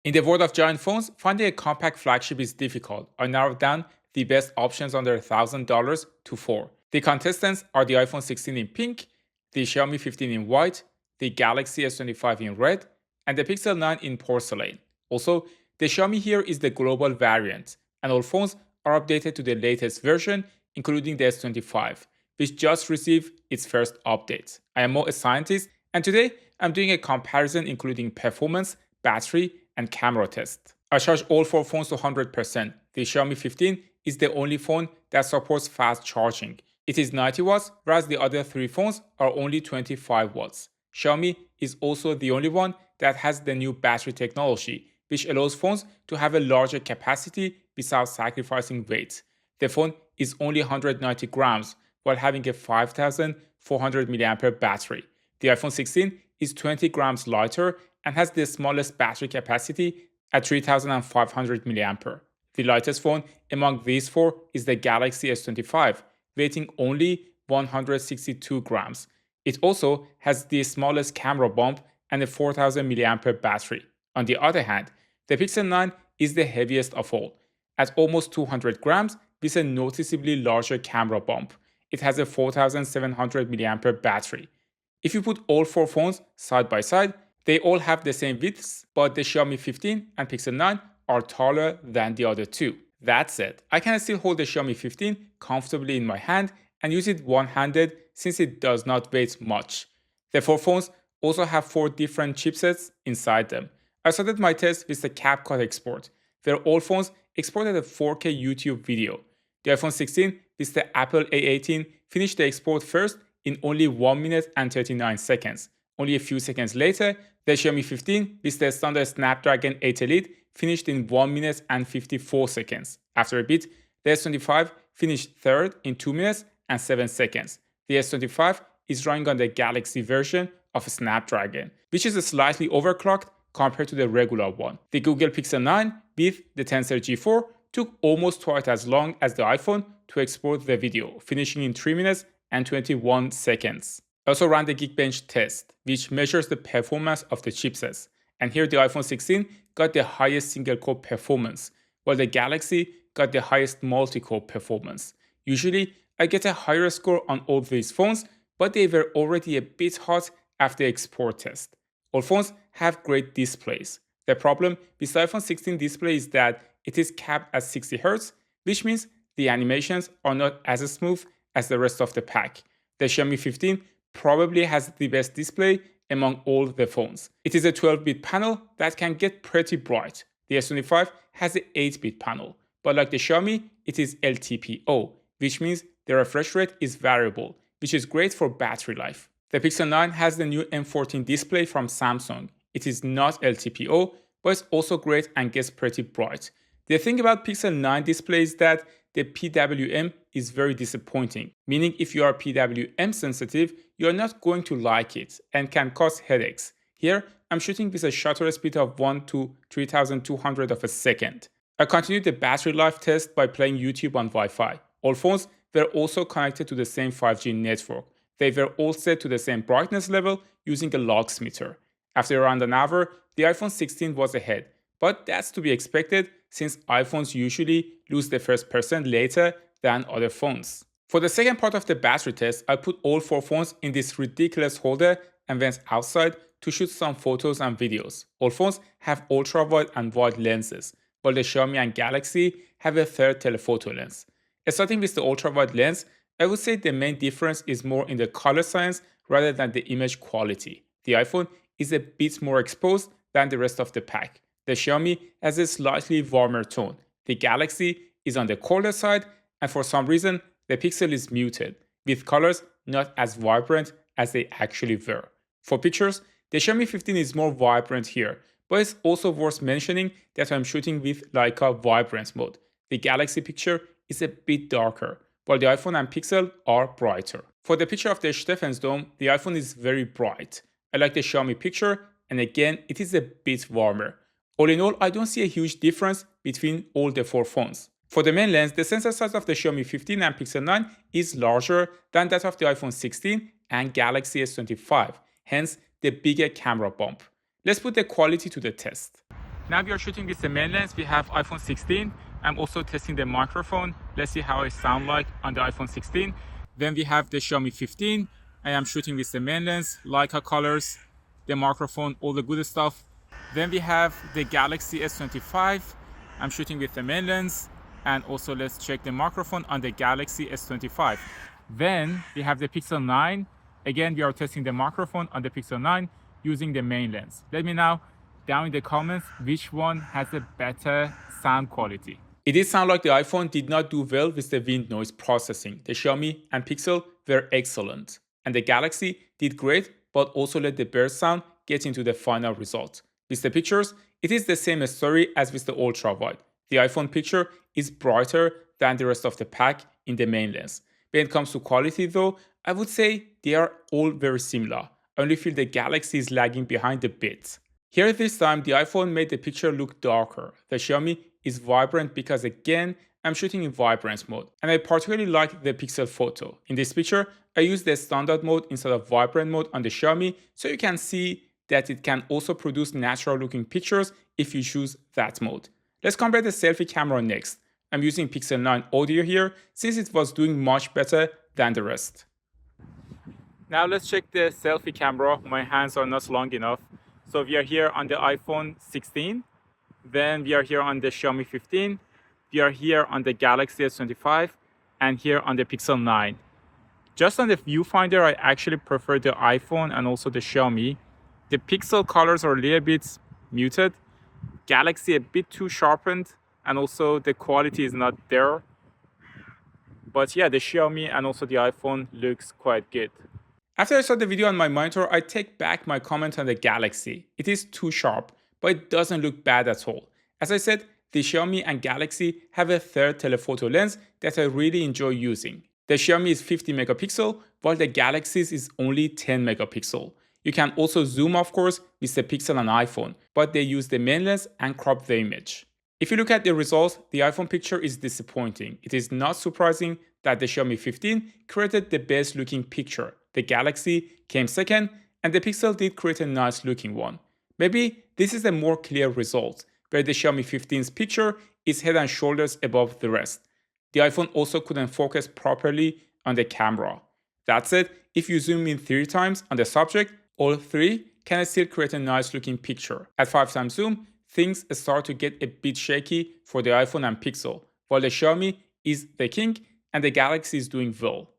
In the world of giant phones, finding a compact flagship is difficult. I narrowed down the best options under $1,000 to 4. The contestants are the iPhone 16 in pink, the Xiaomi 15 in white, the Galaxy S25 in red, and the Pixel 9 in porcelain. Also, the Xiaomi here is the global variant, and all phones are updated to the latest version, including the S25, which just received its first update. I am more a scientist, and today I'm doing a comparison including performance, battery, and camera test. I charge all 4 phones to 100%. The Xiaomi 15 is the only phone that supports fast charging. It is 90 watts, whereas the other 3 phones are only 25 watts. Xiaomi is also the only one that has the new battery technology, which allows phones to have a larger capacity without sacrificing weight. The phone is only 190 grams while having a 5400 mAh battery. The iPhone 16 is 20 grams lighter and has the smallest battery capacity at 3500 mAh. The lightest phone among these 4 is the Galaxy S25, weighing only 162 grams. It also has the smallest camera bump and a 4000 mAh battery. On the other hand, the Pixel 9 is the heaviest of all, at almost 200 grams with a noticeably larger camera bump. It has a 4700 mAh battery. If you put all 4 phones side by side, they all have the same widths, but the Xiaomi 15 and Pixel 9 are taller than the other 2. That said, I can still hold the Xiaomi 15 comfortably in my hand and use it one-handed since it does not weigh much. The 4 phones also have 4 different chipsets inside them. I started my test with the CapCut export, where all phones exported a 4K YouTube video. The iPhone 16 with the Apple A18 finished the export first in only 1 minute and 39 seconds. Only a few seconds later, the Xiaomi 15 with the standard Snapdragon 8 Elite finished in 1 minute and 54 seconds. After a bit, the S25 finished third in 2 minutes and 7 seconds. The S25 is running on the Galaxy version of Snapdragon, which is slightly overclocked compared to the regular one. The Google Pixel 9 with the Tensor G4 took almost twice as long as the iPhone to export the video, finishing in 3 minutes and 21 seconds. I also ran the Geekbench test, which measures the performance of the chipsets, and here the iPhone 16 got the highest single-core performance, while the Galaxy got the highest multi-core performance. Usually, I get a higher score on all these phones, but they were already a bit hot after the export test. All phones have great displays. The problem with the iPhone 16 display is that it is capped at 60 Hz, which means the animations are not as smooth as the rest of the pack. The Xiaomi 15 probably has the best display among all the phones. It is a 12-bit panel that can get pretty bright. The S25 has an 8-bit panel, but like the Xiaomi, it is LTPO, which means the refresh rate is variable, which is great for battery life. The Pixel 9 has the new M14 display from Samsung. It is not LTPO, but it's also great and gets pretty bright. The thing about Pixel 9 display is that the PWM is very disappointing, meaning if you are PWM sensitive, you are not going to like it and can cause headaches. Here, I'm shooting with a shutter speed of 1 to 3200 of a second. I continued the battery life test by playing YouTube on Wi-Fi. All phones were also connected to the same 5G network. They were all set to the same brightness level using a lux meter. After around an hour, the iPhone 16 was ahead, but that's to be expected since iPhones usually lose the first percent later than other phones. For the second part of the battery test, I put all 4 phones in this ridiculous holder and went outside to shoot some photos and videos. All phones have ultra-wide and wide lenses, while the Xiaomi and Galaxy have a third telephoto lens. Starting with the ultra-wide lens, I would say the main difference is more in the color science rather than the image quality. The iPhone is a bit more exposed than the rest of the pack. The Xiaomi has a slightly warmer tone. The Galaxy is on the colder side, and for some reason, the Pixel is muted, with colors not as vibrant as they actually were. For pictures, the Xiaomi 15 is more vibrant here, but it's also worth mentioning that I'm shooting with Leica Vibrance mode. The Galaxy picture is a bit darker, while the iPhone and Pixel are brighter. For the picture of the Stephansdom, the iPhone is very bright. I like the Xiaomi picture, and again, it is a bit warmer. All in all, I don't see a huge difference between all the 4 phones. For the main lens, the sensor size of the Xiaomi 15 and Pixel 9 is larger than that of the iPhone 16 and Galaxy S25, hence the bigger camera bump. Let's put the quality to the test. Now we are shooting with the main lens. We have iPhone 16. I'm also testing the microphone. Let's see how it sounds like on the iPhone 16. Then we have the Xiaomi 15. I am shooting with the main lens, Leica colors, the microphone, all the good stuff. Then we have the Galaxy S25. I'm shooting with the main lens. And also let's check the microphone on the Galaxy S25. Then we have the Pixel 9. Again, we are testing the microphone on the Pixel 9 using the main lens. Let me know down in the comments which one has a better sound quality. It did sound like the iPhone did not do well with the wind noise processing. The Xiaomi and Pixel were excellent. And the Galaxy did great, but also let the burst sound get into the final result. With the pictures, it is the same story as with the ultra wide. The iPhone picture is brighter than the rest of the pack in the main lens. When it comes to quality though, I would say they are all very similar. I only feel the Galaxy is lagging behind a bit. Here this time, the iPhone made the picture look darker. The Xiaomi is vibrant because again, I'm shooting in vibrance mode. And I particularly like the pixel photo. In this picture, I used the standard mode instead of vibrant mode on the Xiaomi, so you can see that it can also produce natural looking pictures if you choose that mode. Let's compare the selfie camera next. I'm using Pixel 9 audio here since it was doing much better than the rest. Now let's check the selfie camera. My hands are not long enough. So we are here on the iPhone 16. Then we are here on the Xiaomi 15. We are here on the Galaxy S25 and here on the Pixel 9. Just on the viewfinder, I actually prefer the iPhone and also the Xiaomi. The Pixel colors are a little bit muted. Galaxy a bit too sharpened and also the quality is not there. But yeah, the Xiaomi and also the iPhone looks quite good. After I saw the video on my monitor, I take back my comment on the Galaxy. It is too sharp, but it doesn't look bad at all. As I said, the Xiaomi and Galaxy have a third telephoto lens that I really enjoy using. The Xiaomi is 50 megapixel, while the Galaxy's is only 10 megapixel. You can also zoom, of course, with the Pixel and iPhone, but they use the main lens and crop the image. If you look at the results, the iPhone picture is disappointing. It is not surprising that the Xiaomi 15 created the best looking picture. The Galaxy came second, and the Pixel did create a nice looking one. Maybe this is a more clear result, where the Xiaomi 15's picture is head and shoulders above the rest. The iPhone also couldn't focus properly on the camera. That said, if you zoom in 3 times on the subject, all 3 can still create a nice looking picture. At 5 times zoom, things start to get a bit shaky for the iPhone and Pixel, while the Xiaomi is the king and the Galaxy is doing well.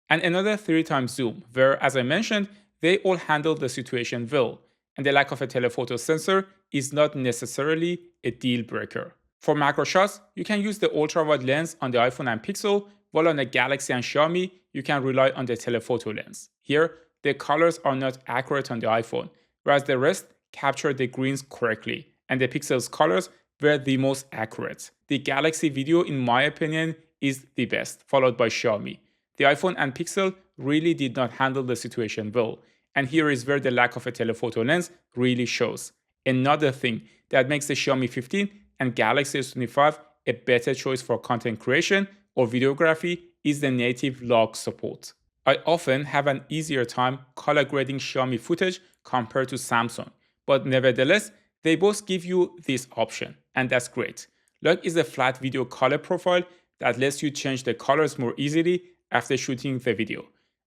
And another 3 times zoom, where, as I mentioned, they all handle the situation well, and the lack of a telephoto sensor is not necessarily a deal breaker. For macro shots, you can use the ultra-wide lens on the iPhone and Pixel, while on the Galaxy and Xiaomi, you can rely on the telephoto lens. Here, the colors are not accurate on the iPhone, whereas the rest capture the greens correctly, and the Pixel's colors were the most accurate. The Galaxy video, in my opinion, is the best, followed by Xiaomi. The iPhone and Pixel really did not handle the situation well, and here is where the lack of a telephoto lens really shows. Another thing that makes the Xiaomi 15 and Galaxy S25 a better choice for content creation or videography is the native log support. I often have an easier time color grading Xiaomi footage compared to Samsung, but nevertheless, they both give you this option, and that's great. Log is a flat video color profile that lets you change the colors more easily after shooting the video.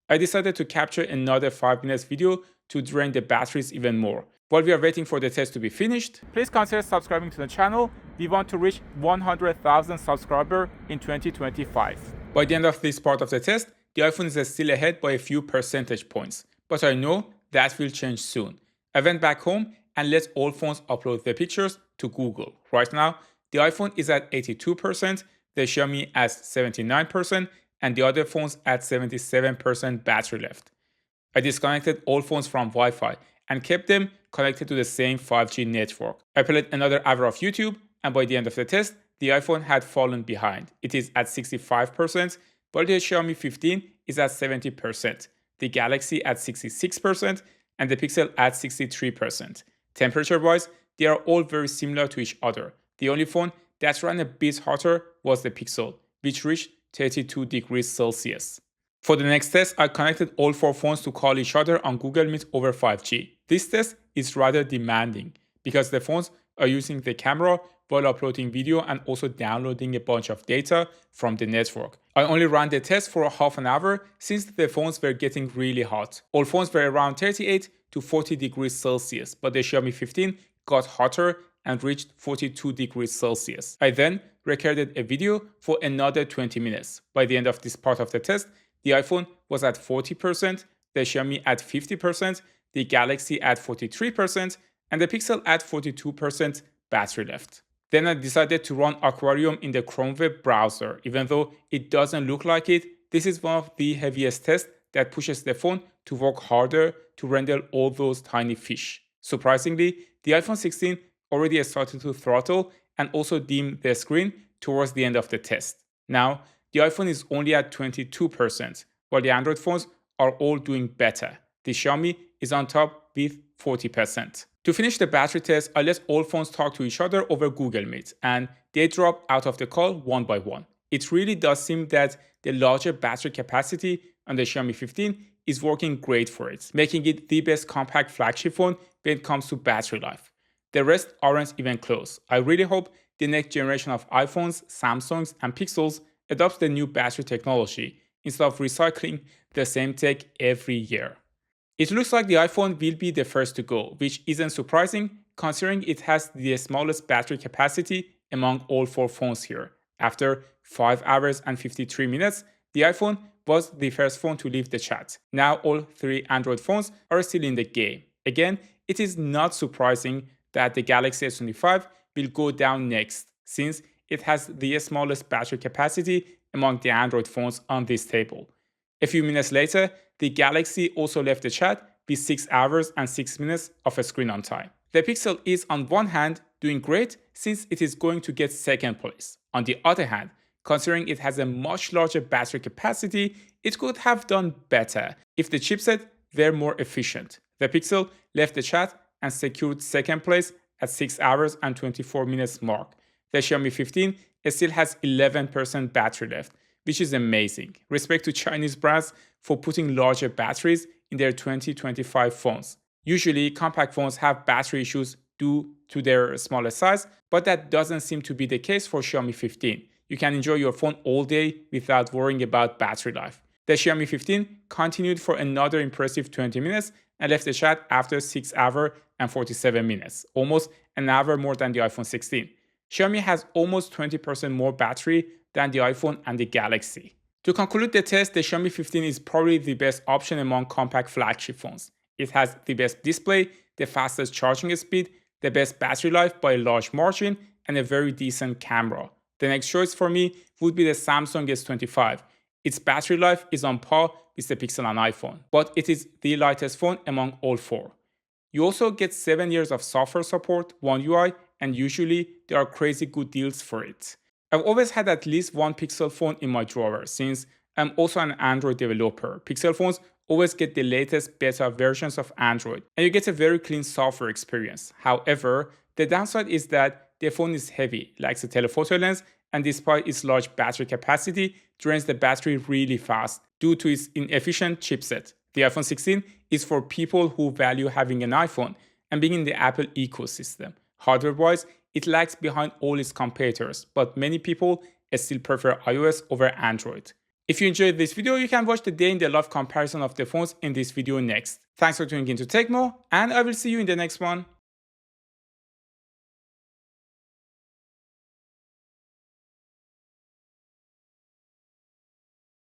I decided to capture another 5 minutes video to drain the batteries even more. While we are waiting for the test to be finished, please consider subscribing to the channel. We want to reach 100,000 subscribers in 2025. By the end of this part of the test, the iPhone is still ahead by a few percentage points, but I know that will change soon. I went back home and let all phones upload their pictures to Google. Right now, the iPhone is at 82%, the Xiaomi at 79%, and the other phones at 77% battery left. I disconnected all phones from Wi-Fi and kept them connected to the same 5G network. I played another hour of YouTube, and by the end of the test, the iPhone had fallen behind. It is at 65%, while the Xiaomi 15 is at 70%, the Galaxy at 66%, and the Pixel at 63%. Temperature-wise, they are all very similar to each other. The only phone that ran a bit hotter was the Pixel, which reached 32 degrees Celsius. For the next test, I connected all 4 phones to call each other on Google Meet over 5G. This test is rather demanding because the phones are using the camera while uploading video and also downloading a bunch of data from the network. I only ran the test for half an hour since the phones were getting really hot. All phones were around 38 to 40 degrees Celsius, but the Xiaomi 15 got hotter and reached 42 degrees Celsius. I then recorded a video for another 20 minutes. By the end of this part of the test, the iPhone was at 40%, the Xiaomi at 50%, the Galaxy at 43%, and the Pixel at 42% battery left. Then I decided to run Aquarium in the Chrome web browser. Even though it doesn't look like it, this is one of the heaviest tests that pushes the phone to work harder to render all those tiny fish. Surprisingly, the iPhone 16 already started to throttle and also dim the screen towards the end of the test. Now, the iPhone is only at 22%, while the Android phones are all doing better. The Xiaomi is on top with 40%. To finish the battery test, I let all phones talk to each other over Google Meet, and they dropped out of the call one by one. It really does seem that the larger battery capacity on the Xiaomi 15 is working great for it, making it the best compact flagship phone when it comes to battery life. The rest aren't even close. I really hope the next generation of iPhones, Samsungs, and Pixels adopts the new battery technology instead of recycling the same tech every year. It looks like the iPhone will be the first to go, which isn't surprising considering it has the smallest battery capacity among all four phones here. After 5 hours and 53 minutes, the iPhone was the first phone to leave the chat. Now all three Android phones are still in the game. Again, it is not surprising that the Galaxy S25 will go down next, since it has the smallest battery capacity among the Android phones on this table. A few minutes later, the Galaxy also left the chat with 6 hours and 6 minutes of a screen on time. The Pixel is on one hand doing great since it is going to get second place. On the other hand, considering it has a much larger battery capacity, it could have done better if the chipset were more efficient. The Pixel left the chat and secured second place at 6 hours and 24 minutes mark. The Xiaomi 15 still has 11% battery left, which is amazing. Respect to Chinese brands for putting larger batteries in their 2025 phones. Usually, compact phones have battery issues due to their smaller size, but that doesn't seem to be the case for Xiaomi 15. You can enjoy your phone all day without worrying about battery life. The Xiaomi 15 continued for another impressive 20 minutes and left the chat after 6 hours and 47 minutes, almost an hour more than the iPhone 16. Xiaomi has almost 20% more battery than the iPhone and the Galaxy. To conclude the test, the Xiaomi 15 is probably the best option among compact flagship phones. It has the best display, the fastest charging speed, the best battery life by a large margin, and a very decent camera. The next choice for me would be the Samsung S25. Its battery life is on par with the Pixel and iPhone, but it is the lightest phone among all four. You also get 7 years of software support, One UI, and usually there are crazy good deals for it. I've always had at least one Pixel phone in my drawer since I'm also an Android developer. Pixel phones always get the latest beta versions of Android, and you get a very clean software experience. However, the downside is that the phone is heavy, lacks a telephoto lens, and despite its large battery capacity, drains the battery really fast due to its inefficient chipset. The iPhone 16 is for people who value having an iPhone and being in the Apple ecosystem. Hardware-wise, it lags behind all its competitors, but many people still prefer iOS over Android. If you enjoyed this video, you can watch the day in the life comparison of the phones in this video next. Thanks for tuning in to Tech Mo, and I will see you in the next one.